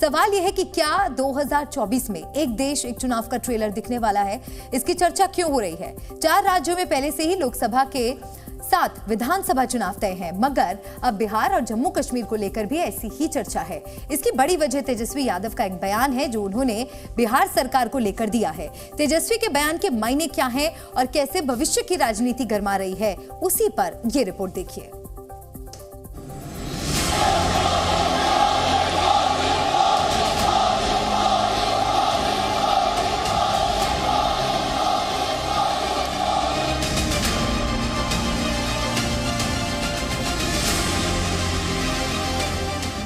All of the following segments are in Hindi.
सवाल यह है कि क्या 2024 में एक देश एक चुनाव का ट्रेलर दिखने वाला है? इसकी चर्चा क्यों हो रही है? 4 राज्यों में पहले से ही लोकसभा के 7 विधानसभा चुनाव तय हैं, मगर अब बिहार और जम्मू कश्मीर को लेकर भी ऐसी ही चर्चा है। इसकी बड़ी वजह तेजस्वी यादव का एक बयान है जो उन्होंने बिहार सरकार को लेकर दिया है। तेजस्वी के बयान के मायने क्या हैं और कैसे भविष्य की राजनीति गरमा रही है, उसी पर यह रिपोर्ट देखिए।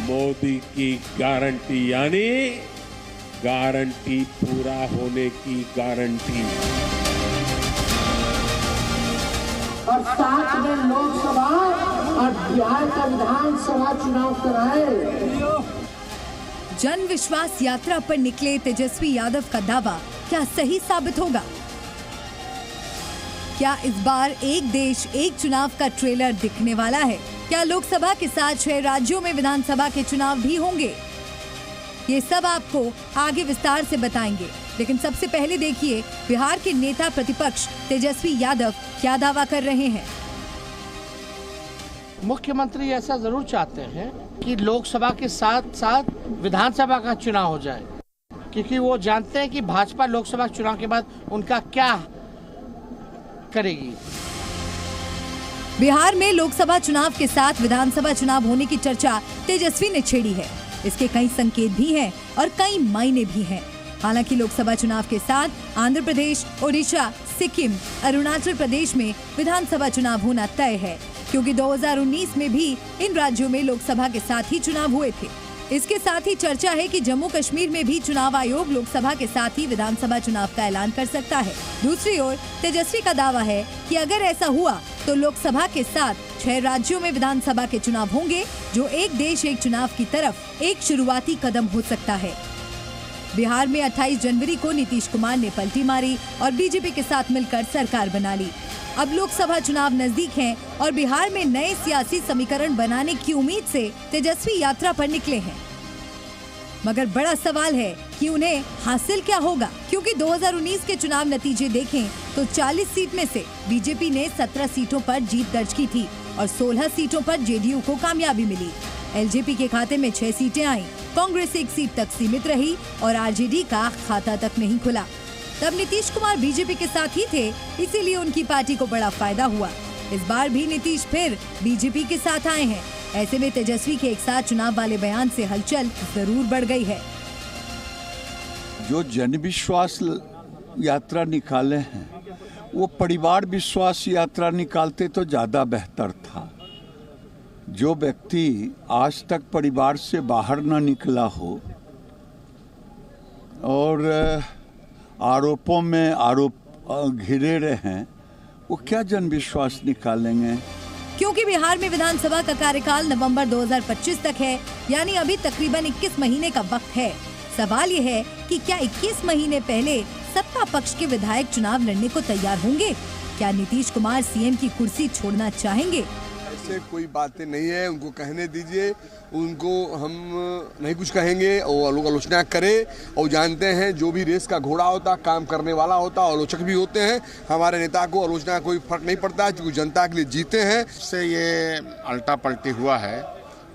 मोदी की गारंटी यानी गारंटी पूरा होने की गारंटी। और 7 में लोकसभा और बिहार का विधानसभा चुनाव कराए। जन विश्वास यात्रा पर निकले तेजस्वी यादव का दावा क्या सही साबित होगा? क्या इस बार एक देश एक चुनाव का ट्रेलर दिखने वाला है? क्या लोकसभा के साथ 6 राज्यों में विधानसभा के चुनाव भी होंगे? ये सब आपको आगे विस्तार से बताएंगे, लेकिन सबसे पहले देखिए बिहार के नेता प्रतिपक्ष तेजस्वी यादव क्या दावा कर रहे हैं। मुख्यमंत्री ऐसा जरूर चाहते हैं कि लोकसभा के साथ साथ विधानसभा का चुनाव हो जाए, क्योंकि वो जानते हैं कि भाजपा लोकसभा चुनाव के बाद उनका क्या करेगी। बिहार में लोकसभा चुनाव के साथ विधानसभा चुनाव होने की चर्चा तेजस्वी ने छेड़ी है। इसके कई संकेत भी हैं और कई मायने भी हैं। हालांकि लोकसभा चुनाव के साथ आंध्र प्रदेश, ओडिशा, सिक्किम, अरुणाचल प्रदेश में विधानसभा चुनाव होना तय है, क्योंकि 2019 में भी इन राज्यों में लोकसभा के साथ ही चुनाव हुए थे। इसके साथ ही चर्चा है कि जम्मू कश्मीर में भी चुनाव आयोग लोकसभा के साथ ही विधानसभा चुनाव का ऐलान कर सकता है। दूसरी ओर तेजस्वी का दावा है कि अगर ऐसा हुआ तो लोकसभा के साथ 6 राज्यों में विधानसभा के चुनाव होंगे, जो एक देश एक चुनाव की तरफ एक शुरुआती कदम हो सकता है। बिहार में 28 जनवरी को नीतीश कुमार ने पलटी मारी और बीजेपी के साथ मिलकर सरकार बना ली। अब लोकसभा चुनाव नजदीक हैं और बिहार में नए सियासी समीकरण बनाने की उम्मीद से तेजस्वी यात्रा पर निकले हैं। मगर बड़ा सवाल है कि उन्हें हासिल क्या होगा, क्योंकि 2019 के चुनाव नतीजे देखें तो 40 सीट में से बीजेपी ने 17 सीटों पर जीत दर्ज की थी और 16 सीटों पर जेडीयू को कामयाबी मिली। एलजेपी के खाते में 6 सीटें आईं, कांग्रेस 1 सीट तक सीमित रही और आरजेडी का खाता तक नहीं खुला। तब नीतीश कुमार बीजेपी के साथ ही थे, इसीलिए उनकी पार्टी को बड़ा फायदा हुआ। इस बार भी नीतीश फिर बीजेपी के साथ आए हैं। ऐसे में तेजस्वी के एक साथ चुनाव वाले बयान से हलचल जरूर बढ़ गई है। जो जन विश्वास यात्रा निकाले हैं, वो परिवार विश्वास यात्रा निकालते तो ज्यादा बेहतर था। जो व्यक्ति आज तक परिवार से बाहर न निकला हो और आरोपों में घिरे रहे, वो क्या जन विश्वास निकालेंगे? क्योंकि बिहार में विधानसभा का कार्यकाल नवंबर 2025 तक है, यानी अभी तकरीबन 21 महीने का वक्त है। सवाल ये है कि क्या 21 महीने पहले सत्ता पक्ष के विधायक चुनाव लड़ने को तैयार होंगे? क्या नीतीश कुमार सीएम की कुर्सी छोड़ना चाहेंगे? ऐसे कोई बातें नहीं है, उनको कहने दीजिए। उनको हम नहीं कुछ कहेंगे और लोग आलोचना करे, और जानते हैं जो भी रेस का घोड़ा होता काम करने वाला होता, आलोचक भी होते हैं। हमारे नेता को आलोचना कोई फर्क नहीं पड़ता है, क्योंकि जनता के लिए जीते हैं। इससे ये उल्टा पलटी हुआ है।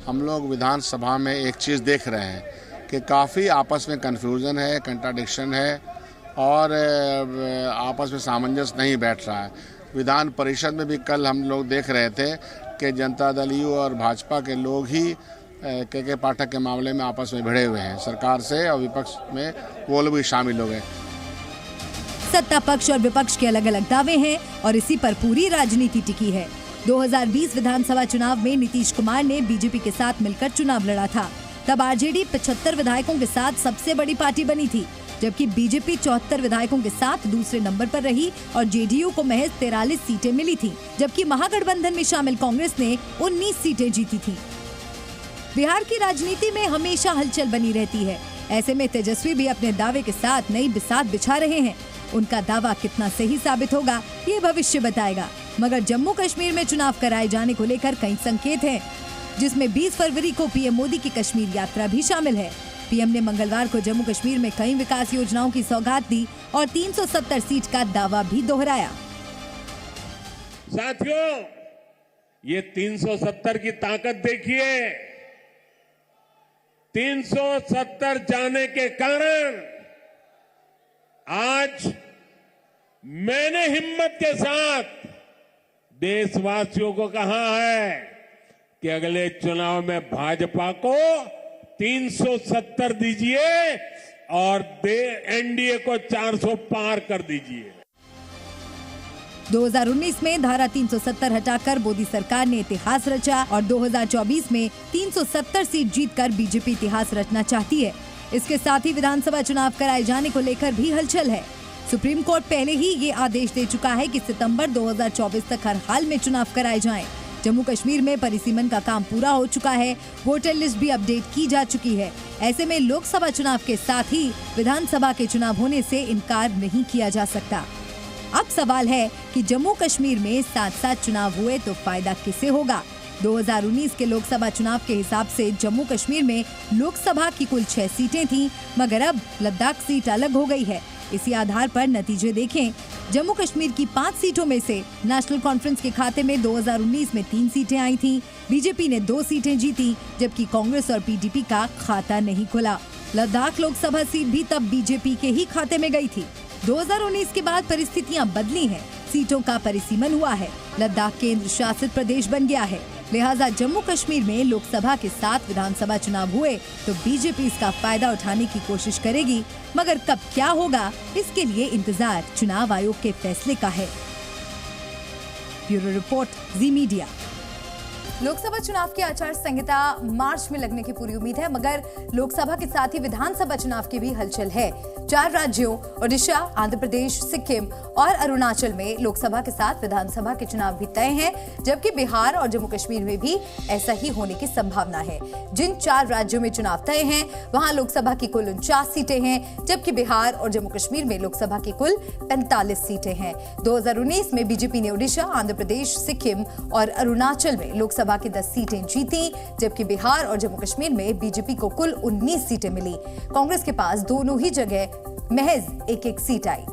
हम लोग विधानसभा में एक चीज़ देख रहे हैं कि काफ़ी आपस में कन्फ्यूज़न है, कंट्राडिक्शन है और आपस में सामंजस्य नहीं बैठ रहा है। विधान परिषद में भी कल हम लोग देख रहे थे कि जनता दल यू और भाजपा के लोग ही के पाठक के मामले में आपस में भिड़े हुए हैं। सरकार से और विपक्ष में वो लोग भी शामिल हो गए। सत्ता पक्ष और विपक्ष के अलग अलग दावे हैं और इसी पर पूरी राजनीति टिकी है। 2020 विधानसभा चुनाव में नीतीश कुमार ने बीजेपी के साथ मिलकर चुनाव लड़ा था। तब आरजेडी 75 विधायकों के साथ सबसे बड़ी पार्टी बनी थी, जबकि बीजेपी 74 विधायकों के साथ दूसरे नंबर पर रही और जेडीयू को महज 43 सीटें मिली थी, जबकि महागठबंधन में शामिल कांग्रेस ने 19 सीटें जीती थी। बिहार की राजनीति में हमेशा हलचल बनी रहती है। ऐसे में तेजस्वी भी अपने दावे के साथ नई बिसात बिछा रहे हैं। उनका दावा कितना सही साबित होगा, ये भविष्य बताएगा। मगर जम्मू कश्मीर में चुनाव कराए जाने को लेकर कई संकेत हैं, जिसमें 20 फरवरी को पीएम मोदी की कश्मीर यात्रा भी शामिल है। पीएम ने मंगलवार को जम्मू कश्मीर में कई विकास योजनाओं की सौगात दी और 370 सीट का दावा भी दोहराया। साथियों, ये 370 की ताकत देखिए। 370 जाने के कारण आज मैंने हिम्मत के साथ देशवासियों को कहा है कि अगले चुनाव में भाजपा को 370 दीजिए और एनडीए को 400 पार कर दीजिए। 2019 में धारा 370 हटाकर मोदी सरकार ने इतिहास रचा और 2024 में 370 सीट जीतकर बीजेपी इतिहास रचना चाहती है। इसके साथ ही विधानसभा चुनाव कराए जाने को लेकर भी हलचल है। सुप्रीम कोर्ट पहले ही ये आदेश दे चुका है कि सितंबर 2024 तक हर हाल में चुनाव कराए जाएं। जम्मू कश्मीर में परिसीमन का काम पूरा हो चुका है, वोटर लिस्ट भी अपडेट की जा चुकी है। ऐसे में लोकसभा चुनाव के साथ ही विधानसभा के चुनाव होने से इनकार नहीं किया जा सकता। अब सवाल है कि जम्मू कश्मीर में साथ साथ चुनाव हुए तो फायदा किसे होगा। 2019 के लोकसभा चुनाव के हिसाब से जम्मू कश्मीर में लोकसभा की कुल 6 सीटें थीं, मगर अब लद्दाख सीट अलग हो गई है। इसी आधार पर नतीजे देखें। जम्मू कश्मीर की 5 सीटों में से नेशनल कॉन्फ्रेंस के खाते में 2019 में 3 सीटें आई थीं। बीजेपी ने 2 सीटें जीती, जबकि कांग्रेस और पीडीपी का खाता नहीं खुला। लद्दाख लोकसभा सीट भी तब बीजेपी के ही खाते में गई थी। 2019 के बाद परिस्थितियां बदली हैं, सीटों का परिसीमन हुआ है, लद्दाख केंद्र शासित प्रदेश बन गया है। लिहाजा जम्मू कश्मीर में लोकसभा के साथ विधानसभा चुनाव हुए तो बीजेपी इसका फायदा उठाने की कोशिश करेगी, मगर कब क्या होगा इसके लिए इंतजार चुनाव आयोग के फैसले का है। ब्यूरो रिपोर्ट, जी मीडिया। लोकसभा चुनाव की आचार संहिता मार्च में लगने की पूरी उम्मीद है, मगर लोकसभा के साथ ही विधानसभा चुनाव की भी हलचल है। 4 राज्यों ओडिशा, आंध्र प्रदेश, सिक्किम और अरुणाचल में लोकसभा के साथ विधानसभा के चुनाव भी तय हैं, जबकि बिहार और जम्मू कश्मीर में भी ऐसा ही होने की संभावना है। जिन 4 राज्यों में चुनाव तय हैं, वहां लोकसभा की कुल 49 सीटें हैं, जबकि बिहार और जम्मू कश्मीर में लोकसभा की कुल 45 सीटें हैं। 2019 में बीजेपी ने ओडिशा, आंध्र प्रदेश, सिक्किम और अरुणाचल में लोकसभा की 10 सीटें जीती, जबकि बिहार और जम्मू कश्मीर में बीजेपी को कुल 19 सीटें मिली। कांग्रेस के पास दोनों ही जगह महज एक सीट आई।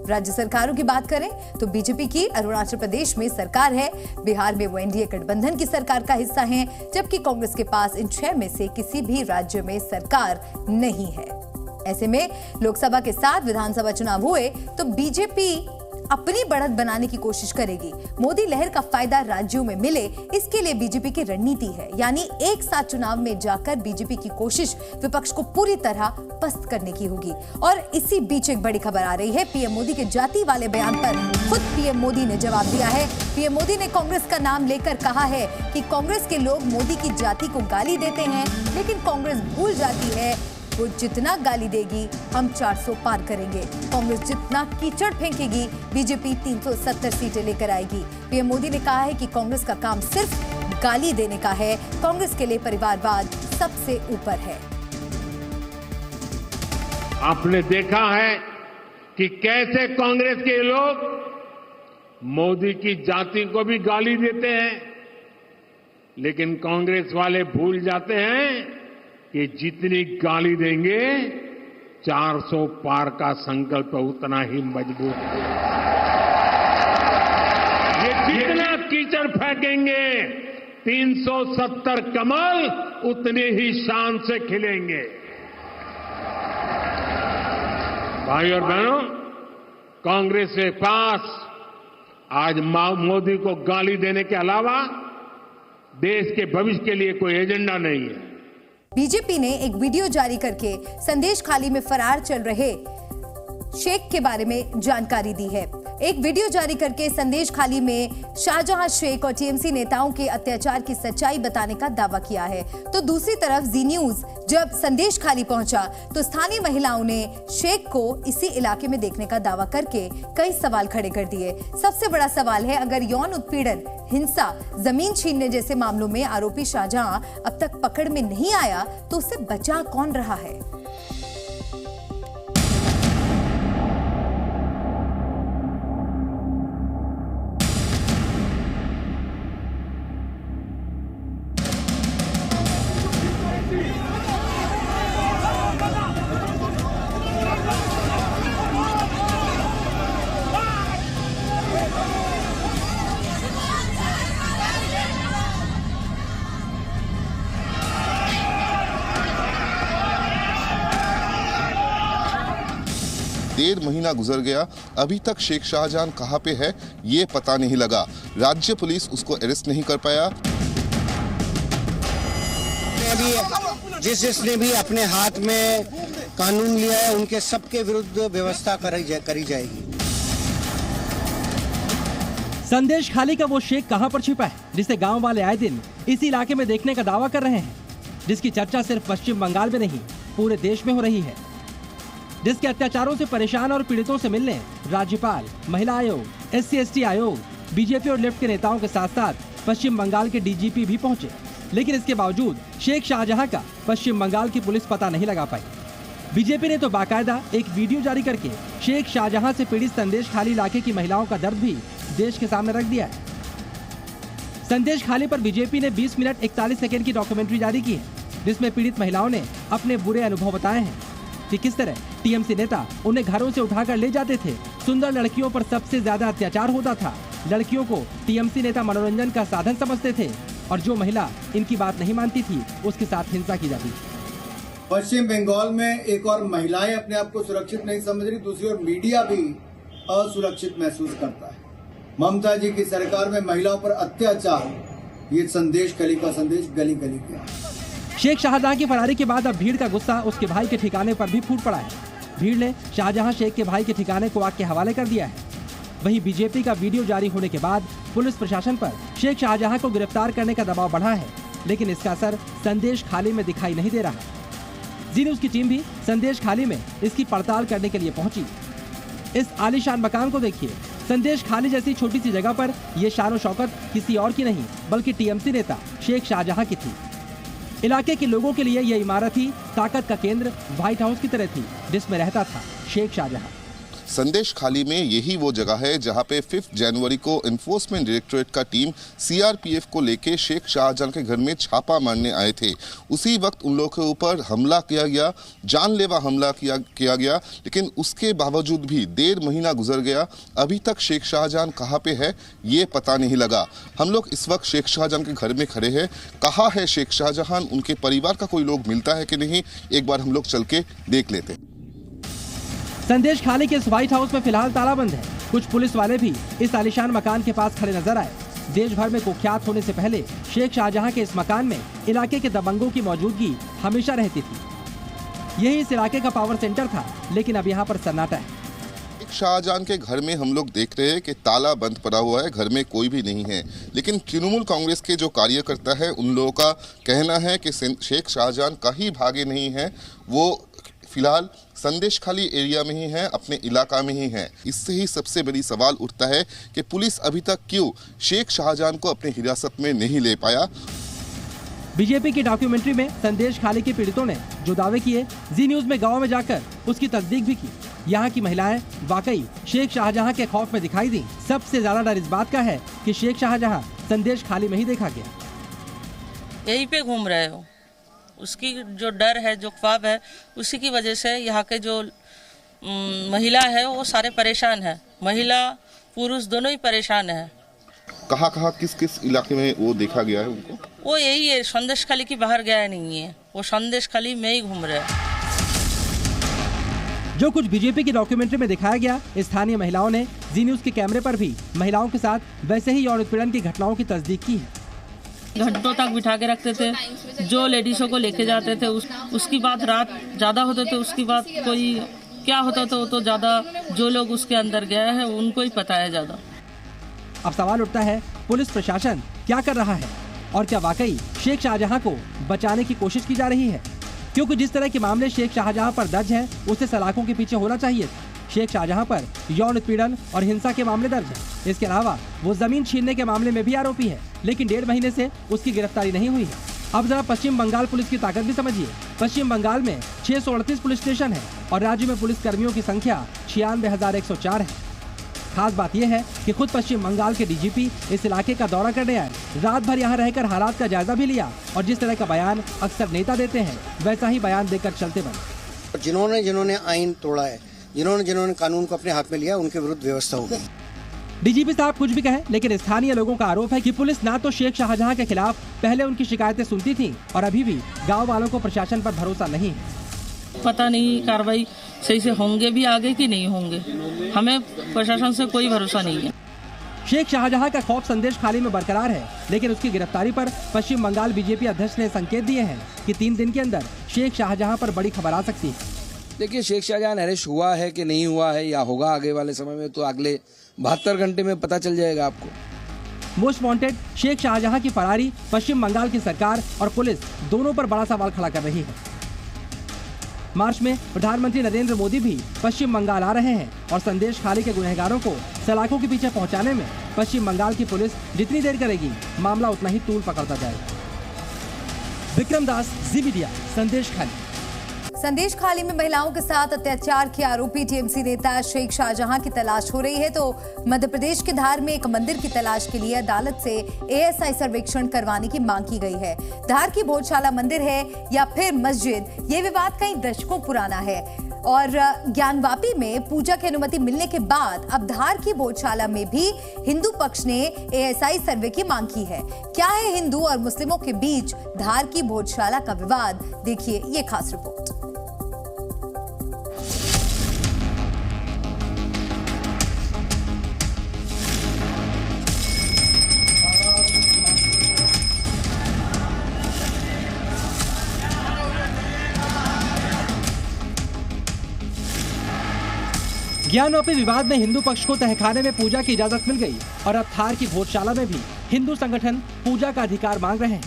राज्य सरकारों की बात करें तो बीजेपी की अरुणाचल प्रदेश में सरकार है, बिहार में वो एनडीए गठबंधन की सरकार का हिस्सा है, जबकि कांग्रेस के पास इन 6 में से किसी भी राज्य में सरकार नहीं है। ऐसे में लोकसभा के साथ विधानसभा चुनाव हुए तो बीजेपी अपनी बढ़त बनाने की कोशिश करेगी। मोदी लहर का फायदा राज्यों में मिले, इसके लिए बीजेपी की रणनीति है, यानी एक साथ चुनाव में जाकर बीजेपी की कोशिश विपक्ष को पूरी तरह पस्त करने की होगी। और इसी बीच एक बड़ी खबर आ रही है। पीएम मोदी के जाति वाले बयान पर खुद पीएम मोदी ने जवाब दिया है। पीएम मोदी ने कांग्रेस का नाम लेकर कहा है कि कांग्रेस के लोग मोदी की जाति को गाली देते हैं, लेकिन कांग्रेस भूल जाती है वो जितना गाली देगी हम 400 पार करेंगे। कांग्रेस जितना कीचड़ फेंकेगी बीजेपी 370 सीटें लेकर आएगी। पीएम मोदी ने कहा है कि कांग्रेस का काम सिर्फ गाली देने का है, कांग्रेस के लिए परिवारवाद सबसे ऊपर है। आपने देखा है कि कैसे कांग्रेस के लोग मोदी की जाति को भी गाली देते हैं, लेकिन कांग्रेस वाले भूल जाते हैं कि जितनी गाली देंगे 400 पार का संकल्प उतना ही मजबूत होगा। ये जितना कीचड़ फेंकेंगे 370 कमल उतने ही शान से खिलेंगे। भाई और बहनों, कांग्रेस के पास आज मोदी को गाली देने के अलावा देश के भविष्य के लिए कोई एजेंडा नहीं है। बीजेपी ने एक वीडियो जारी करके संदेश खाली में फरार चल रहे शेख के बारे में जानकारी दी है। एक वीडियो जारी करके संदेश खाली में शाहजहां शेख और टीएमसी नेताओं के अत्याचार की सच्चाई बताने का दावा किया है। तो दूसरी तरफ जी न्यूज जब संदेश खाली पहुंचा तो स्थानीय महिलाओं ने शेख को इसी इलाके में देखने का दावा करके कई सवाल खड़े कर दिए। सबसे बड़ा सवाल है, अगर यौन उत्पीड़न, हिंसा, जमीन छीनने जैसे मामलों में आरोपी शाहजहां अब तक पकड़ में नहीं आया तो उसे बचा कौन रहा है? 1.5 महीना गुजर गया, अभी तक शेख शाहजहां कहां पे है ये पता नहीं लगा। राज्य पुलिस उसको अरेस्ट नहीं कर पाया। जिसने भी अपने हाथ में कानून लिया है उनके सबके विरुद्ध व्यवस्था करी जाएगी। संदेश खाली का वो शेख कहां पर छिपा है जिसे गांव वाले आए दिन इसी इलाके में देखने का दावा कर रहे हैं, जिसकी चर्चा सिर्फ पश्चिम बंगाल में नहीं पूरे देश में हो रही है, जिसके अत्याचारों से परेशान और पीड़ितों से मिलने राज्यपाल, महिला आयोग, SC/ST आयोग, बीजेपी और लेफ्ट के नेताओं के साथ साथ पश्चिम बंगाल के DGP भी पहुंचे, लेकिन इसके बावजूद शेख शाहजहां का पश्चिम बंगाल की पुलिस पता नहीं लगा पाई। बीजेपी ने तो बाकायदा एक वीडियो जारी करके शेख शाहजहां से पीड़ित संदेश खाली इलाके की महिलाओं का दर्द भी देश के सामने रख दिया है। संदेश खाली पर बीजेपी ने 20 मिनट 41 सेकंड की डॉक्यूमेंट्री जारी की है, जिसमें पीड़ित महिलाओं ने अपने बुरे अनुभव बताए हैं कि किस तरह TMC नेता उन्हें घरों से उठाकर ले जाते थे, सुंदर लड़कियों पर सबसे ज्यादा अत्याचार होता था, लड़कियों को TMC नेता मनोरंजन का साधन समझते थे और जो महिला इनकी बात नहीं मानती थी उसके साथ हिंसा की जाती थी। पश्चिम बंगाल में एक और महिलाएं अपने आप को सुरक्षित नहीं समझ रही, दूसरी ओर मीडिया भी असुरक्षित महसूस करता है। ममता जी की सरकार में महिलाओं पर अत्याचार, ये संदेश खाली का संदेश गली गली किया। शेख शाहजहां की फरारी के बाद अब भीड़ का गुस्सा उसके भाई के ठिकाने पर भी फूट पड़ा है। भीड़ ने शाहजहां शेख के भाई के ठिकाने को आग के हवाले कर दिया है। वहीं बीजेपी का वीडियो जारी होने के बाद पुलिस प्रशासन पर शेख शाहजहां को गिरफ्तार करने का दबाव बढ़ा है, लेकिन इसका असर संदेश खाली में दिखाई नहीं दे रहा। जी न्यूज़ की टीम भी संदेश खाली में इसकी पड़ताल करने के लिए पहुंची। इस आलीशान मकान को देखिए। संदेश खाली जैसी छोटी सी जगह पर ये शान और शौकत किसी और की नहीं बल्कि TMC नेता शेख शाहजहां की थी। इलाके के लोगों के लिए यह इमारत ही ताकत का केंद्र, व्हाइट हाउस की तरह थी, जिसमें रहता था शेख शाहजहां। संदेश खाली में यही वो जगह है जहां पे 5 जनवरी को एनफोर्समेंट डायरेक्टोरेट का टीम CRPF को लेके शेख शाहजहां के घर में छापा मारने आए थे। उसी वक्त उन लोगों के ऊपर हमला किया गया, जानलेवा हमला किया गया, लेकिन उसके बावजूद भी 1.5 महीना गुजर गया, अभी तक शेख शाहजहां कहाँ पे है ये पता नहीं लगा। हम लोग इस वक्त शेख शाहजहां के घर में खड़े हैं। कहाँ है शेख शाहजहां, उनके परिवार का कोई लोग मिलता है कि नहीं, एक बार हम लोग चल के देख लेते हैं। संदेश खाली के इस व्हाइट हाउस में फिलहाल ताला बंद है। कुछ पुलिस वाले भी इस आलीशान मकान के पास खड़े नजर आए। देश भर में कुख्यात होने से पहले शेख शाहजहां के इस मकान में इलाके के दबंगों की मौजूदगी हमेशा रहती थी। यही इस इलाके का पावर सेंटर था, लेकिन अब यहाँ पर सन्नाटा है। शेख शाहजहां के घर में हम लोग देख रहे हैं कि ताला बंद पड़ा हुआ है, घर में कोई भी नहीं है, लेकिन तृणमूल कांग्रेस के जो कार्यकर्ता है उन लोगों का कहना है कि शेख शाहजहां कहीं भागे नहीं है, वो फिलहाल संदेश खाली एरिया में ही है, अपने इलाका में ही है। इससे ही सबसे बड़ी सवाल उठता है कि पुलिस अभी तक क्यों शेख शाहजहां को अपनी हिरासत में नहीं ले पाया। बीजेपी की डॉक्यूमेंट्री में संदेश खाली के पीड़ितों ने जो दावे किए, जी न्यूज़ में गांव में जाकर उसकी तस्दीक भी की। यहाँ की महिलाएं वाकई शेख शाहजहां के खौफ में दिखाई दी। सबसे ज्यादा डर इस बात का है कि शेख शाहजहां संदेश खाली में ही देखा गया। यहीं पे घूम रहे हो, उसकी जो डर है, जो ख्वाब है, उसी की वजह से यहाँ के जो महिला है वो सारे परेशान है। महिला पुरुष दोनों ही परेशान है। कहाँ किस इलाके में वो देखा गया है उनको? वो यही है, संदेश खाली की बाहर गया नहीं है, वो संदेश खाली में ही घूम रहे हैं। जो कुछ बीजेपी की डॉक्यूमेंट्री में दिखाया गया, स्थानीय महिलाओं ने जी न्यूज़ के कैमरे पर भी महिलाओं के साथ वैसे ही यौन उत्पीड़न की घटनाओं की तस्दीक की है। घंटों तक बिठा के रखते थे, जो लेडीजों को लेके जाते थे उसकी बात रात ज्यादा होते थे, उसकी बात कोई क्या होता था वो तो ज्यादा जो लोग उसके अंदर गए हैं उनको ही पता है ज्यादा। अब सवाल उठता है, पुलिस प्रशासन क्या कर रहा है और क्या वाकई शेख शाहजहां को बचाने की कोशिश की जा रही है? क्योंकि जिस तरह के मामले शेख शाहजहां पर दर्ज है उसे सलाखों के पीछे होना चाहिए। शेख शाहजहां पर यौन उत्पीड़न और हिंसा के मामले दर्ज है। इसके अलावा वो जमीन छीनने के मामले में भी आरोपी है, लेकिन 1.5 महीने से उसकी गिरफ्तारी नहीं हुई है। अब जरा पश्चिम बंगाल पुलिस की ताकत भी समझिए। पश्चिम बंगाल में 638 पुलिस स्टेशन है और राज्य में पुलिस कर्मियों की संख्या 96,104 है। खास बात यह है कि खुद पश्चिम बंगाल के DGP इस इलाके का दौरा करने आए, रात भर यहाँ रहकर हालात का जायजा भी लिया और जिस तरह का बयान अक्सर नेता देते हैं वैसा ही बयान देकर चलते बने। जिन्होंने आईन तोड़ा है, जिन्होंने कानून को अपने हाथ में लिया, उनके विरुद्ध व्यवस्था होगी। DGP साहब कुछ भी कहें, लेकिन स्थानीय लोगों का आरोप है कि पुलिस ना तो शेख शाहजहां के खिलाफ पहले उनकी शिकायतें सुनती थी और अभी भी गांव वालों को प्रशासन पर भरोसा नहीं है। पता नहीं कार्रवाई सही से होंगे भी आगे कि नहीं होंगे, हमें प्रशासन से कोई भरोसा नहीं है। शेख शाहजहां का खौफ संदेश खाली में बरकरार है, लेकिन उसकी गिरफ्तारी पर पश्चिम बंगाल बीजेपी अध्यक्ष ने संकेत दिए हैं कि 3 दिन के अंदर शेख शाहजहां पर बड़ी खबर आ सकती है। देखिए, शेख शाहजहां अरेस्ट हुआ है कि नहीं हुआ है या होगा आगे वाले समय में, तो अगले 72 घंटे में पता चल जाएगा आपको। मोस्ट वांटेड शेख शाहजहां की फरारी पश्चिम बंगाल की सरकार और पुलिस दोनों पर बड़ा सवाल खड़ा कर रही है। मार्च में प्रधानमंत्री नरेंद्र मोदी भी पश्चिम बंगाल आ रहे हैं और संदेश खाली के गुनहगारों को सलाखों के पीछे पहुंचाने में पश्चिम बंगाल की पुलिस जितनी देर करेगी, मामला उतना ही तूल पकड़ता जाएगा। विक्रम दास, जी मीडिया, संदेश खाली। संदेश खाली में महिलाओं के साथ अत्याचार के आरोपी टीएमसी नेता शेख शाहजहां की तलाश हो रही है, तो मध्य प्रदेश के धार में एक मंदिर की तलाश के लिए अदालत से एएसआई सर्वेक्षण करवाने की मांग की गई है। धार की भोजशाला मंदिर है या फिर मस्जिद, ये विवाद कई दशकों पुराना है और ज्ञानवापी में पूजा की अनुमति मिलने के बाद अब धार की भोजशाला में भी हिंदू पक्ष ने एएसआई सर्वे की मांग की है। क्या है हिंदू और मुस्लिमों के बीच धार की भोजशाला का विवाद, देखिए ये खास रिपोर्ट। ज्ञानवापी विवाद में हिंदू पक्ष को तहखाने में पूजा की इजाजत मिल गई और अब धार की भोजशाला में भी हिंदू संगठन पूजा का अधिकार मांग रहे हैं।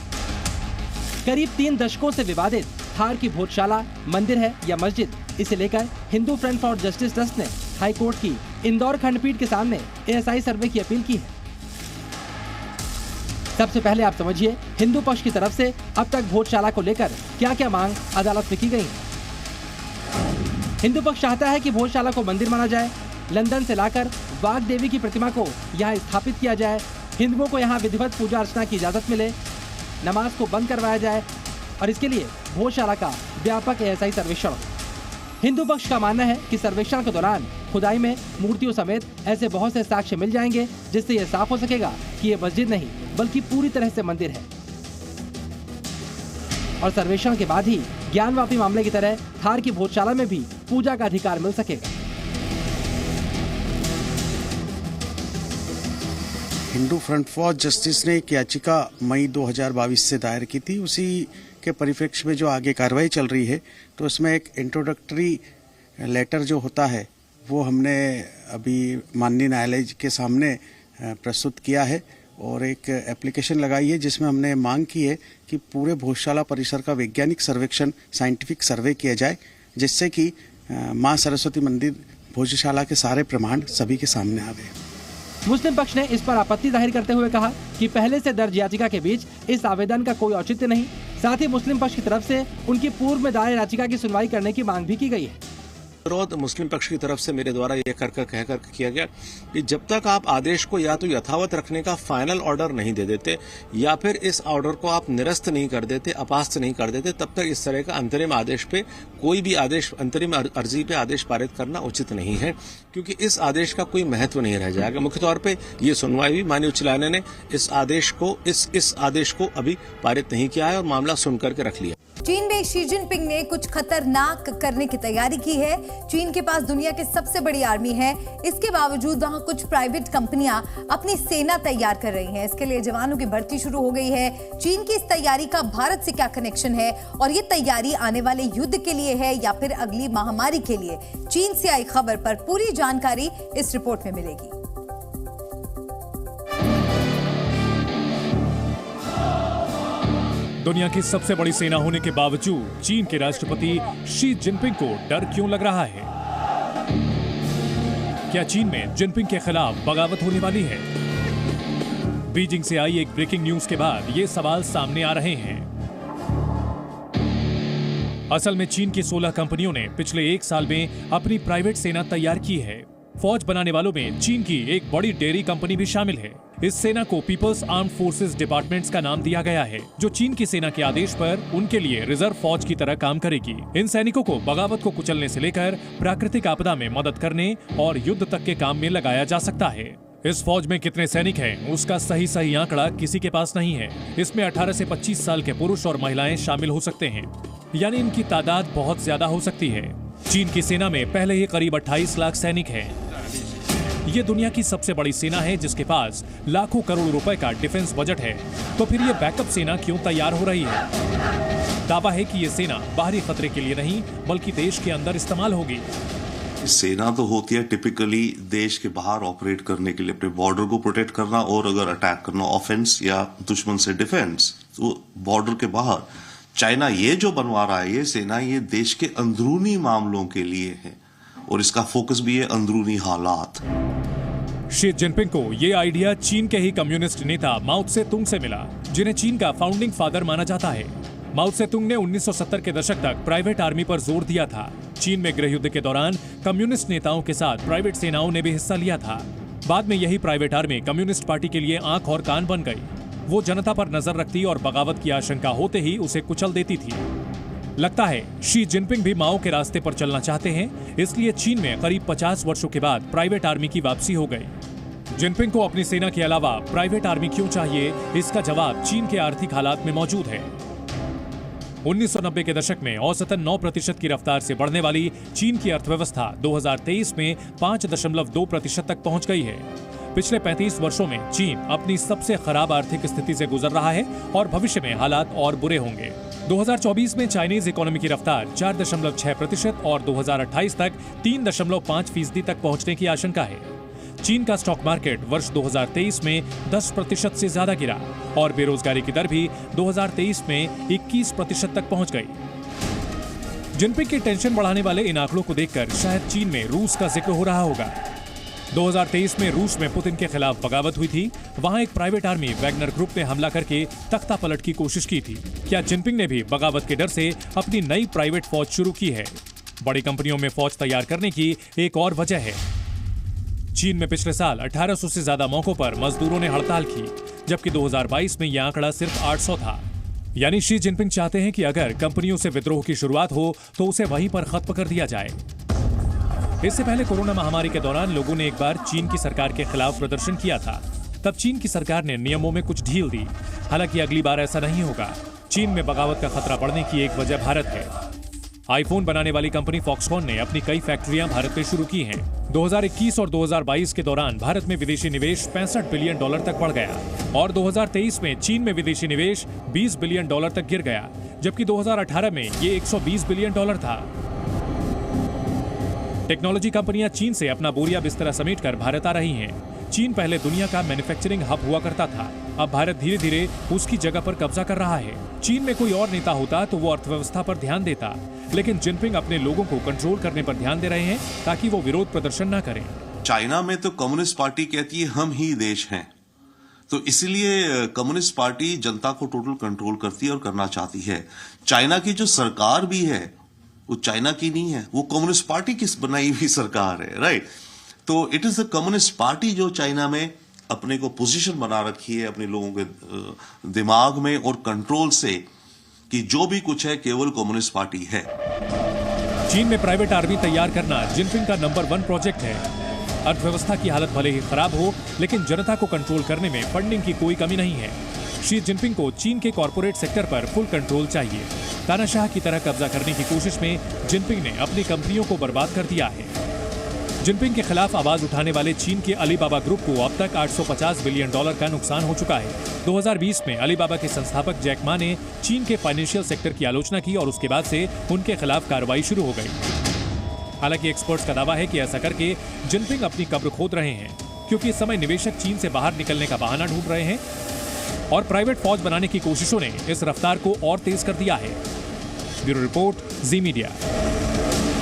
करीब 3 दशकों से विवादित धार की भोजशाला मंदिर है या मस्जिद, इसे लेकर Hindu front for justice trust ने हाई कोर्ट की इंदौर खंडपीठ के सामने एएसआई सर्वे की अपील की है। सबसे पहले आप समझिए हिंदू पक्ष की तरफ से अब तक भोजशाला को लेकर क्या क्या मांग अदालत में की गई। हिंदू पक्ष चाहता है कि भोजशाला को मंदिर माना जाए, लंदन से लाकर वाघ देवी की प्रतिमा को यहाँ स्थापित किया जाए, हिंदुओं को यहाँ विधिवत पूजा अर्चना की इजाजत मिले, नमाज को बंद करवाया जाए और इसके लिए भोजशाला का व्यापक एएसआई सर्वेक्षण। हिंदू पक्ष का मानना है कि सर्वेक्षण के दौरान खुदाई में मूर्तियों समेत ऐसे बहुत से साक्ष्य मिल जाएंगे जिससे ये साफ हो सकेगा कि ये मस्जिद नहीं बल्कि पूरी तरह से मंदिर है। और सर्वेक्षण के बाद ही ज्ञानवापी मामले की तरह धार की भोजशाला में भी पूजा का अधिकार मिल सकेगा। हिंदू फ्रंट फॉर जस्टिस ने एक याचिका मई 2022 से दायर की थी। उसी के परिप्रेक्ष्य में जो आगे कार्रवाई चल रही है, तो उसमें एक इंट्रोडक्टरी लेटर जो होता है वो हमने अभी माननीय न्यायालय के सामने प्रस्तुत किया है और एक एप्लीकेशन लगाई है जिसमें हमने मांग की है कि पूरे भोजशाला परिसर का वैज्ञानिक सर्वेक्षण, साइंटिफिक सर्वे किया जाए, जिससे कि मां सरस्वती मंदिर भोजशाला के सारे प्रमाण सभी के सामने आवे। मुस्लिम पक्ष ने इस पर आपत्ति जाहिर करते हुए कहा कि पहले से दर्ज याचिका के बीच इस आवेदन का कोई औचित्य नहीं। साथ ही मुस्लिम पक्ष की तरफ से उनकी पूर्व में दायर याचिका की सुनवाई करने की मांग भी की गई है। विरोध मुस्लिम पक्ष की तरफ से मेरे द्वारा ये कहकर किया गया कि जब तक आप आदेश को या तो यथावत रखने का फाइनल ऑर्डर नहीं दे देते या फिर इस ऑर्डर को आप निरस्त नहीं कर देते, अपास्त नहीं कर देते, तब तक इस तरह का अंतरिम आदेश पे कोई भी आदेश, अंतरिम अर्जी पे आदेश पारित करना उचित नहीं है, क्योंकि इस आदेश का कोई महत्व नहीं रह जाएगा। मुख्य तौर पे ये सुनवाई भी माननीय उच्च न्यायालय ने इस आदेश को अभी पारित नहीं किया है और मामला सुन करके रख लिया। चीन में शी जिनपिंग ने कुछ खतरनाक करने की तैयारी की है। चीन के पास दुनिया की सबसे बड़ी आर्मी है, इसके बावजूद वहां कुछ प्राइवेट कंपनियां अपनी सेना तैयार कर रही हैं। इसके लिए जवानों की भर्ती शुरू हो गई है। चीन की इस तैयारी का भारत से क्या कनेक्शन है और ये तैयारी आने वाले युद्ध के लिए है या फिर अगली महामारी के लिए? चीन से आई खबर पर पूरी जानकारी इस रिपोर्ट में मिलेगी। दुनिया की सबसे बड़ी सेना होने के बावजूद चीन के राष्ट्रपति शी जिनपिंग को डर क्यों लग रहा है? क्या चीन में जिनपिंग के खिलाफ बगावत होने वाली है? बीजिंग से आई एक ब्रेकिंग न्यूज के बाद ये सवाल सामने आ रहे हैं। असल में चीन की 16 कंपनियों ने पिछले 1 साल में अपनी प्राइवेट सेना तैयार की है। फौज बनाने वालों में चीन की एक बड़ी डेयरी कंपनी भी शामिल है। इस सेना को पीपल्स आर्म्ड फोर्सेस डिपार्टमेंट्स का नाम दिया गया है, जो चीन की सेना के आदेश पर उनके लिए रिजर्व फौज की तरह काम करेगी। इन सैनिकों को बगावत को कुचलने से लेकर प्राकृतिक आपदा में मदद करने और युद्ध तक के काम में लगाया जा सकता है। इस फौज में कितने सैनिक हैं, उसका सही आंकड़ा किसी के पास नहीं है। इसमें 18 से 25 साल के पुरुष और महिलाएं शामिल हो सकते हैं। यानी इनकी तादाद बहुत ज्यादा हो सकती है। चीन की सेना में पहले ही करीब 28 लाख सैनिक हैं। ये दुनिया की सबसे बड़ी सेना है जिसके पास लाखों करोड़ रुपए का डिफेंस बजट है। तो फिर ये बैकअप सेना क्यों तैयार हो रही है? दावा है कि ये सेना बाहरी खतरे के लिए नहीं बल्कि देश के अंदर इस्तेमाल होगी। सेना तो होती है टिपिकली देश के बाहर ऑपरेट करने के लिए, अपने बॉर्डर को प्रोटेक्ट करना और अगर अटैक करना ऑफेंस या दुश्मन से डिफेंस। तो बॉर्डर के बाहर चाइना ये जो बनवा रहा है ये सेना, ये देश के अंदरूनी मामलों के लिए है और इसका फोकस भी है अंदरूनी हालात। शी जिनपिंग को ये आइडिया चीन के ही कम्युनिस्ट नेता माओ त्से तुंग से मिला, जिन्हें चीन का फाउंडिंग फादर माना जाता है। माओ त्से तुंग ने 1970 के दशक तक प्राइवेट आर्मी पर जोर दिया था। चीन में गृह युद्ध के दौरान कम्युनिस्ट नेताओं के साथ प्राइवेट सेनाओं ने भी हिस्सा लिया था। बाद में यही प्राइवेट आर्मी कम्युनिस्ट पार्टी के लिए आंख और कान बन गई। वो जनता पर नजर रखती और बगावत की आशंका होते ही उसे कुचल देती थी। लगता है शी जिनपिंग भी माओ के रास्ते पर चलना चाहते हैं, इसलिए चीन में करीब 50 वर्षों के बाद प्राइवेट आर्मी की वापसी हो गई। जिनपिंग को अपनी सेना के अलावा प्राइवेट आर्मी क्यों चाहिए, इसका जवाब चीन के आर्थिक हालात में मौजूद है। 1990 के दशक में औसतन 9% की रफ्तार से बढ़ने वाली चीन की अर्थव्यवस्था 2023 में 5.2% तक पहुंच गई है। पिछले 35 वर्षों में चीन अपनी सबसे खराब आर्थिक स्थिति से गुजर रहा है और भविष्य में हालात और बुरे होंगे। 2024 में चाइनीज इकोनॉमी की रफ्तार 4.6% और 2028 तक 3.5% तक पहुंचने की आशंका है। चीन का स्टॉक मार्केट वर्ष 2023 में 10% से ज्यादा गिरा और बेरोजगारी की दर भी 2023 में 21% तक पहुंच गई। जिनपिंग की टेंशन बढ़ाने वाले इन आंकड़ों को देखकर शायद चीन में रूस का जिक्र हो रहा होगा। 2023 में रूस में पुतिन के खिलाफ बगावत हुई थी। वहां एक प्राइवेट आर्मी वैगनर ग्रुप ने हमला करके तख्ता पलट की कोशिश की थी। क्या जिनपिंग ने भी बगावत के डर से अपनी नई प्राइवेट फौज शुरू की है? बड़ी कंपनियों में फौज तैयार करने की एक और वजह है। चीन में पिछले साल 1800 से ज्यादा मौकों पर मजदूरों ने हड़ताल की, जबकि 2022 में यह आंकड़ा सिर्फ 800 था। यानी शी जिनपिंग चाहते हैं कि अगर कंपनियों से विद्रोह की शुरुआत हो तो उसे वहीं पर खत्म कर दिया जाए। इससे पहले कोरोना महामारी के दौरान लोगों ने एक बार चीन की सरकार के खिलाफ प्रदर्शन किया था। तब चीन की सरकार ने नियमों में कुछ ढील दी। हालांकि अगली बार ऐसा नहीं होगा। चीन में बगावत का खतरा बढ़ने की एक वजह भारत है। आईफोन बनाने वाली कंपनी फॉक्सकॉन ने अपनी कई फैक्ट्रियां भारत में शुरू की हैं। 2021 और 2022 के दौरान भारत में विदेशी निवेश $65 बिलियन तक बढ़ गया और 2023 में चीन में विदेशी निवेश $20 बिलियन तक गिर गया, जबकि 2018 में ये $120 बिलियन था। टेक्नोलॉजी कंपनियां चीन से अपना बोरिया बिस्तरा समेटकर भारत आ रही हैं। चीन पहले दुनिया का मैन्युफैक्चरिंग हब हुआ करता था। अब भारत धीरे धीरे उसकी जगह पर कब्जा कर रहा है। चीन में कोई और नेता होता तो वो अर्थव्यवस्था पर ध्यान देता, लेकिन जिनपिंग अपने लोगों को कंट्रोल करने पर ध्यान दे रहे हैं ताकि वो विरोध प्रदर्शन न करें। चाइना में तो कम्युनिस्ट पार्टी कहती है हम ही देश हैं, तो इसलिए कम्युनिस्ट पार्टी जनता को टोटल कंट्रोल करती है और करना चाहती है। चाइना की जो सरकार भी है वो चाइना की नहीं है, वो कम्युनिस्ट पार्टी की बनाई हुई सरकार है, राइट। तो it is the communist party जो चाइना में अपने को पोजीशन बना रखी है अपने लोगों के दिमाग में और कंट्रोल से, कि जो भी कुछ है केवल कम्युनिस्ट पार्टी है। चीन में प्राइवेट आर्मी तैयार करना जिनपिंग का नंबर 1 प्रोजेक्ट है। अर्थव्यवस्था की हालत भले ही खराब हो, लेकिन जनता को कंट्रोल करने में फंडिंग की कोई कमी नहीं है। शी जिनपिंग को चीन के कॉर्पोरेट सेक्टर पर फुल कंट्रोल चाहिए। तानाशाह की तरह कब्जा करने की कोशिश में जिनपिंग ने अपनी कंपनियों को बर्बाद कर दिया है। जिनपिंग के खिलाफ आवाज उठाने वाले चीन के अलीबाबा ग्रुप को अब तक $850 बिलियन का नुकसान हो चुका है। 2020 में अलीबाबा के संस्थापक जैक मा ने चीन के फाइनेंशियल सेक्टर की आलोचना की और उसके बाद से उनके खिलाफ कार्रवाई शुरू हो गई। हालांकि एक्सपर्ट्स का दावा है कि ऐसा करके जिनपिंग अपनी कब्र खोद रहे हैं, क्योंकि इस समय निवेशक चीन से बाहर निकलने का बहाना ढूंढ रहे हैं और प्राइवेट फौज बनाने की कोशिशों ने इस रफ्तार को और तेज कर दिया है। ब्यूरो रिपोर्ट, जी मीडिया।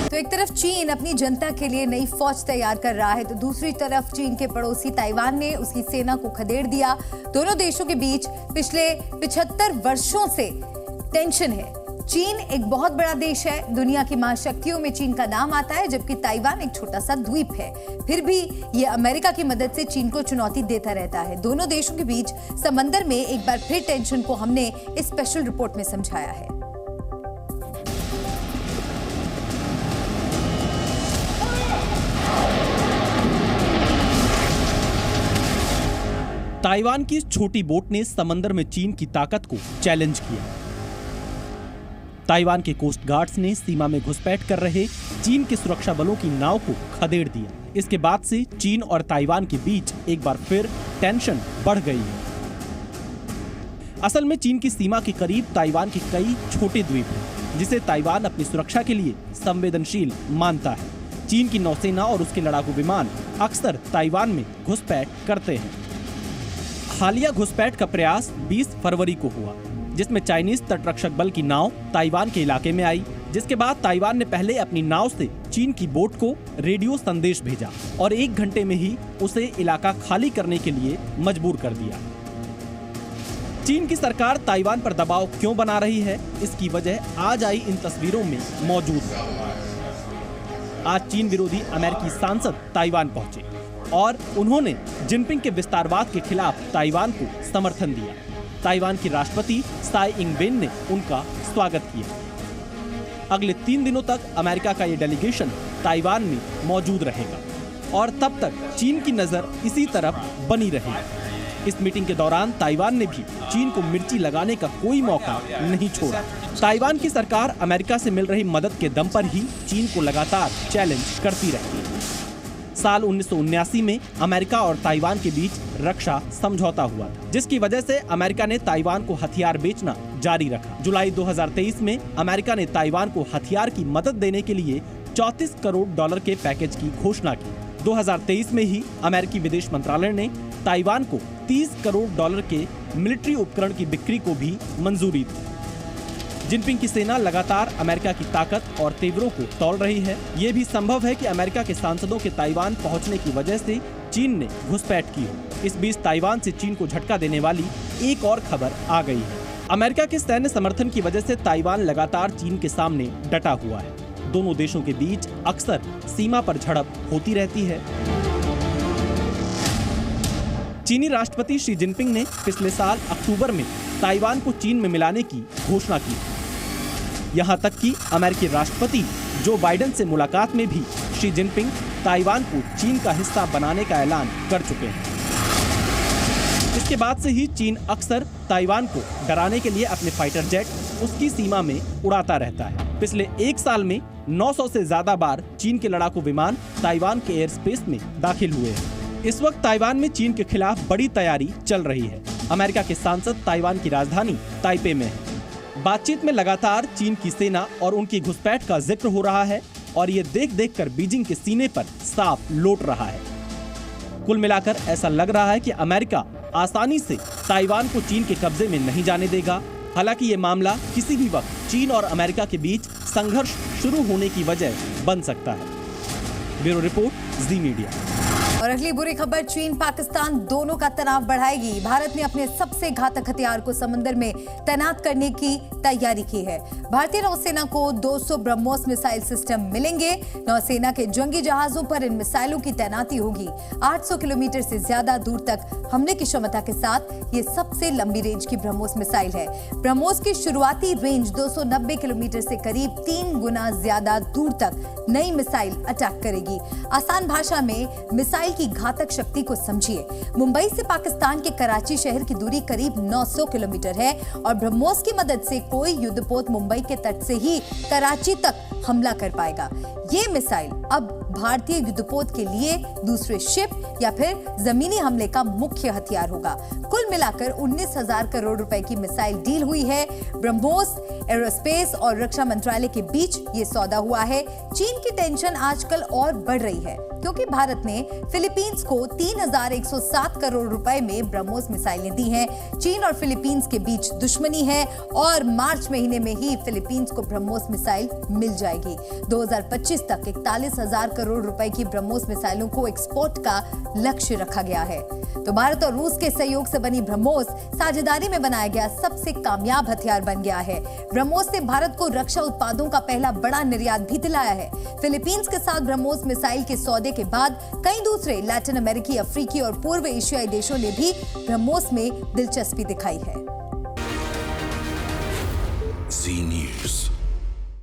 तो एक तरफ चीन अपनी जनता के लिए नई फौज तैयार कर रहा है, तो दूसरी तरफ चीन के पड़ोसी ताइवान ने उसकी सेना को खदेड़ दिया। दोनों देशों के बीच पिछले 75 वर्षों से टेंशन है। चीन एक बहुत बड़ा देश है, दुनिया की महाशक्तियों में चीन का नाम आता है, जबकि ताइवान एक छोटा सा द्वीप है। फिर भी ये अमेरिका की मदद से चीन को चुनौती देता रहता है। दोनों देशों के बीच समंदर में एक बार फिर टेंशन को हमने इस स्पेशल रिपोर्ट में समझाया है। ताइवान की इस छोटी बोट ने समंदर में चीन की ताकत को चैलेंज किया। ताइवान के कोस्ट गार्ड्स ने सीमा में घुसपैठ कर रहे चीन के सुरक्षा बलों की नाव को खदेड़ दिया। इसके बाद से चीन और ताइवान के बीच एक बार फिर टेंशन बढ़ गई है। असल में चीन की सीमा के करीब ताइवान के कई छोटे द्वीप हैं, जिसे ताइवान अपनी सुरक्षा के लिए संवेदनशील मानता है। चीन की नौसेना और उसके लड़ाकू विमान अक्सर ताइवान में घुसपैठ करते हैं। हालिया घुसपैठ का प्रयास 20 फरवरी को हुआ, जिसमें चाइनीज तटरक्षक बल की नाव ताइवान के इलाके में आई, जिसके बाद ताइवान ने पहले अपनी नाव से चीन की बोट को रेडियो संदेश भेजा और 1 घंटे में ही उसे इलाका खाली करने के लिए मजबूर कर दिया। चीन की सरकार ताइवान पर दबाव क्यों बना रही है, इसकी वजह आज आई इन तस्वीरों में मौजूद है। आज चीन विरोधी अमेरिकी सांसद ताइवान पहुंचे और उन्होंने जिनपिंग के विस्तारवाद के खिलाफ ताइवान को समर्थन दिया। ताइवान की राष्ट्रपति साई इंग-वेन ने उनका स्वागत किया। अगले 3 दिनों तक अमेरिका का ये डेलीगेशन ताइवान में मौजूद रहेगा और तब तक चीन की नजर इसी तरफ बनी रहेगी। इस मीटिंग के दौरान ताइवान ने भी चीन को मिर्ची लगाने का कोई मौका नहीं छोड़ा। ताइवान की सरकार अमेरिका से मिल रही मदद के दम पर ही चीन को लगातार चैलेंज करती रहती है। साल 1979 में अमेरिका और ताइवान के बीच रक्षा समझौता हुआ था, जिसकी वजह से अमेरिका ने ताइवान को हथियार बेचना जारी रखा। जुलाई 2023 में अमेरिका ने ताइवान को हथियार की मदद देने के लिए $34 करोड़ के पैकेज की घोषणा की। 2023 में ही अमेरिकी विदेश मंत्रालय ने ताइवान को $30 करोड़ के मिलिट्री उपकरण की बिक्री को भी मंजूरी दी। जिनपिंग की सेना लगातार अमेरिका की ताकत और तेवरों को तौल रही है। ये भी संभव है कि अमेरिका के सांसदों के ताइवान पहुंचने की वजह से चीन ने घुसपैठ की हो। इस बीच ताइवान से चीन को झटका देने वाली एक और खबर आ गई है। अमेरिका के सैन्य समर्थन की वजह से ताइवान लगातार चीन के सामने डटा हुआ है। दोनों देशों के बीच अक्सर सीमा पर झड़प होती रहती है। चीनी राष्ट्रपति शी जिनपिंग ने पिछले साल अक्टूबर में ताइवान को चीन में मिलाने की घोषणा की। यहाँ तक कि अमेरिकी राष्ट्रपति जो बाइडेन से मुलाकात में भी शी जिनपिंग ताइवान को चीन का हिस्सा बनाने का ऐलान कर चुके हैं। इसके बाद से ही चीन अक्सर ताइवान को डराने के लिए अपने फाइटर जेट उसकी सीमा में उड़ाता रहता है। पिछले 1 साल में 900 से ज्यादा बार चीन के लड़ाकू विमान ताइवान के एयर स्पेस में दाखिल हुए हैं। इस वक्त ताइवान में चीन के खिलाफ बड़ी तैयारी चल रही है। अमेरिका के सांसद ताइवान की राजधानी ताइपे में हैं। बातचीत में लगातार चीन की सेना और उनकी घुसपैठ का जिक्र हो रहा है और ये देख कर बीजिंग के सीने पर सांप लौट रहा है। कुल मिलाकर ऐसा लग रहा है कि अमेरिका आसानी से ताइवान को चीन के कब्जे में नहीं जाने देगा। हालांकि ये मामला किसी भी वक्त चीन और अमेरिका के बीच संघर्ष शुरू होने की वजह बन सकता है। ब्यूरो रिपोर्ट, जी मीडिया। और अगली बुरी खबर, चीन पाकिस्तान दोनों का तनाव बढ़ाएगी। भारत ने अपने सबसे घातक हथियार को समंदर में तैनात करने की तैयारी की है। भारतीय नौसेना को 200 ब्रह्मोस मिसाइल सिस्टम मिलेंगे। नौसेना के जंगी जहाजों पर इन मिसाइलों की तैनाती होगी। 800 किलोमीटर से ज्यादा दूर तक हमले की क्षमता के साथ ये सबसे लंबी रेंज की ब्रह्मोस मिसाइल है। ब्रह्मोस की शुरुआती रेंज 290 किलोमीटर से करीब 3 गुना ज्यादा दूर तक नई मिसाइल अटैक करेगी। आसान भाषा में मिसाइल की घातक शक्ति को समझिए। मुंबई से पाकिस्तान के कराची शहर की दूरी करीब 900 किलोमीटर है और ब्रह्मोस की मदद से कोई युद्धपोत मुंबई के तट से ही कराची तक हमला कर पाएगा। ये मिसाइल अब भारतीय युद्धपोत के लिए दूसरे शिप या फिर जमीनी हमले का मुख्य हथियार होगा। कुल मिलाकर 19,000 करोड़ रुपए की मिसाइल डील हुई है। ब्रह्मोस, एरोस्पेस और रक्षा मंत्रालय के बीच ये सौदा हुआ है। चीन की टेंशन आजकल और बढ़ रही है क्योंकि भारत ने फिलीपींस को 3,107 करोड़ रुपए में ब्रह्मोस मिसाइलें दी हैं। चीन और फिलीपींस के बीच दुश्मनी है और मार्च महीने में ही फिलीपींस को ब्रह्मोस मिसाइल मिल जाएगी। 2025 तक 41,000 करोड़ रुपए की ब्रह्मोस मिसाइलों को एक्सपोर्ट का लक्ष्य रखा गया है। तो भारत और रूस के सहयोग से बनी ब्रह्मोस साझेदारी में बनाया गया सबसे कामयाब हथियार बन गया है। ब्रह्मोस ने भारत को रक्षा उत्पादों का पहला बड़ा निर्यात भी दिलाया है। फिलीपींस के साथ ब्रह्मोस मिसाइल के सौदे के बाद कई दूसरे लैटिन अमेरिकी, अफ्रीकी और पूर्व एशियाई देशों ने भी ब्रह्मोस में दिलचस्पी दिखाई है। जी न्यूज़।